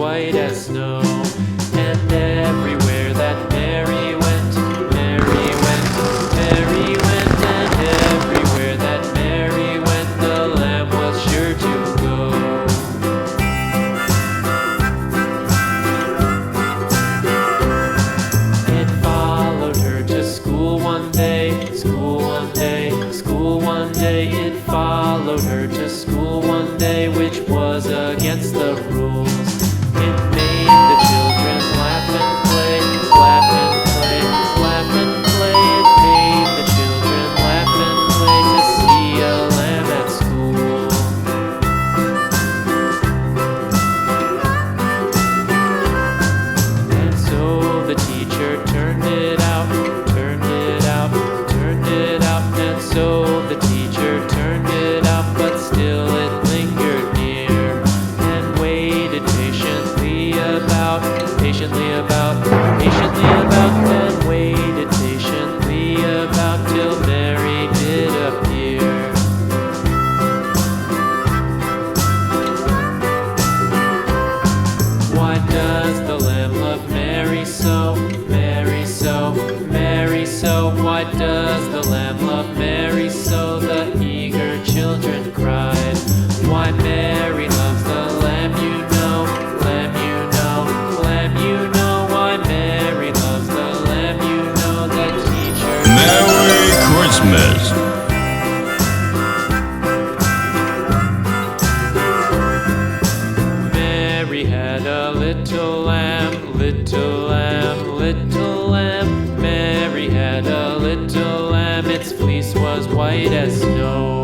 white as snow. And everywhere that Mary went, Mary went, Mary went, and everywhere that Mary went, the lamb was sure to go. It followed her to school one day, school one day, school one day. It followed her to school one day, which was against the rules. It made the children laugh and play, laugh and play, laugh and play. It made the children laugh and play to see a lamb at school. And so the teacher turned it out, turned it out, turned it out. And so the teacher turned it out, but still it lingered near and waited patiently about, patiently about, patiently about, and waited patiently about till Mary did appear. Why does the lamb love Mary so, Mary so, Mary so? Why does the lamb love Mary so? The eager children cried. Why Mary loves the lamb, you know, lamb, you know, lamb, you know. Why Mary loves the lamb, you know. The teacher. Merry Christmas. Mary had a little lamb, little lamb, little lamb. Mary had a little lamb, its fleece was white as snow.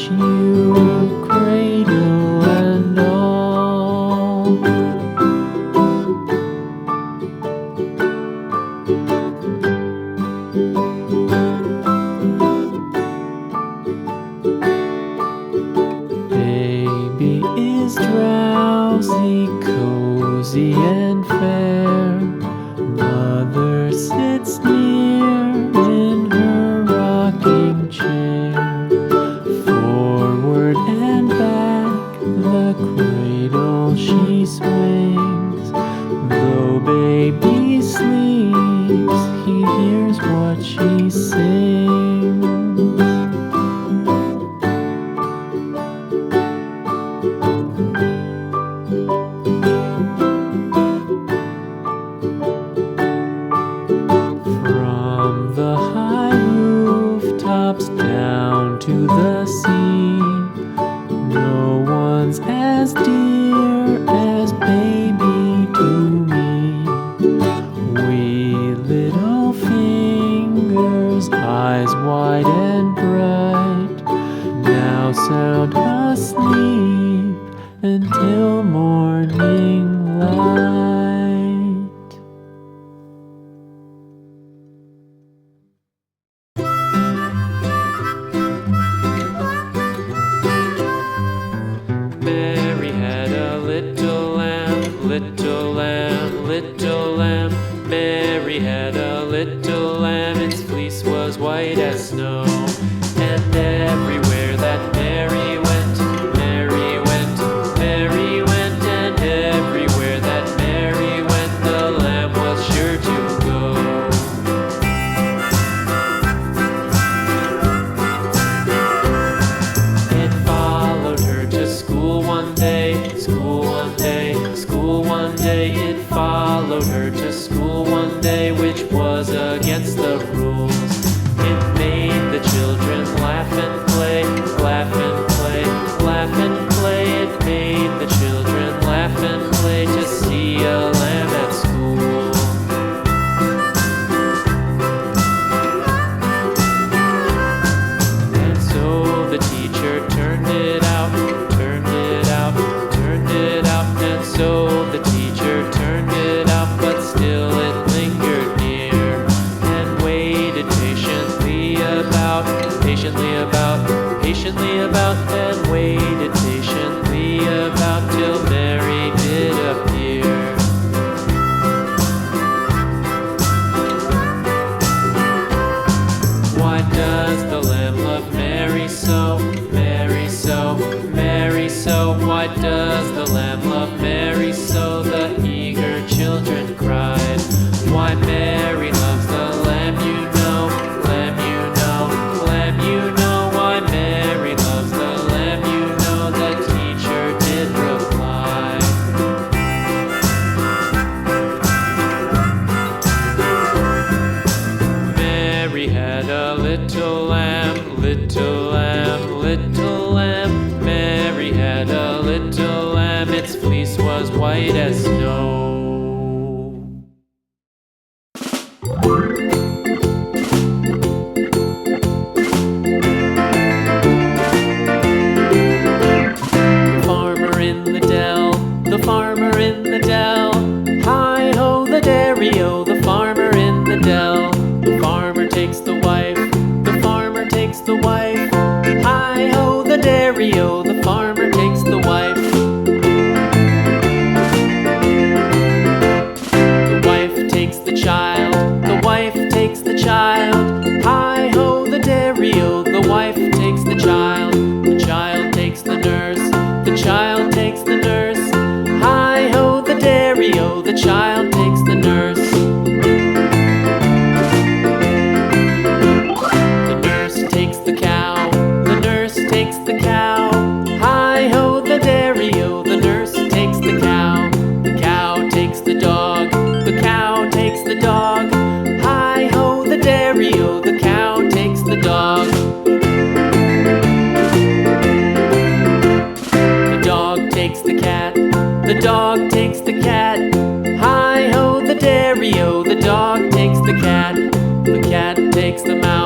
you, cradle and all. Baby is drowsy, cozy and fair. Mother sits near in her rocking chair. Forward and back, the cradle she swings. Though baby sleeps, he hears what she sings. From the high rooftops down to the sea, no one's as dear as baby to me. Wee little fingers, eyes wide and bright, now sound asleep until morning light. Mary had a little lamb, little lamb, little lamb. Mary had a little lamb, its fleece was white as snow. And everywhere that Mary went, Mary went, Mary went. And everywhere that Mary went, the lamb was sure to go. It followed her to school one day, school one day, school one day. It followed her to school one day, which was against the rules. It made the children laugh and play, laugh and play, laugh and play. It made the children laugh and play to see a lamb at school. And so the teacher turned it out, turned it out, turned it out. And so the teacher turned it out, but still it lingered near and waited patiently about, patiently about, patiently about, and waited patiently about till Mary did appear. Why does the lamb love Mary so, Mary so, Mary so? Why does the lamb love Mary so? The eager children cried. Why Mary loves the lamb, you know, lamb, you know, lamb, you know. Why Mary loves the lamb, you know, the teacher did reply. Mary had a little lamb, little lamb, little lamb. Mary had a little lamb, its fleece was white as snow. The farmer in the dell, the farmer in the dell. Hi-ho, the dairy-o, the farmer in the dell. The farmer takes the wife, the farmer takes the wife. Hi-ho, the dairy-o, the farmer takes the wife. The wife takes the child, the wife takes the child. Hi-ho, the dairy-o, the wife takes the child. The child takes the nurse, the child takes the nurse. Hi-ho, the dairy-o, the child takes the nurse. The nurse takes the cow, the nurse takes the cow. Hi-ho, the dairy-o, the nurse takes the cow. The cow takes the dog, the cow takes the dog. Hi-ho, the dairy-o, the cow takes the dog. The dog takes the cat, the dog takes the cat. Hi-ho, the dairy-o, the dog takes the cat. The cat takes the mouse.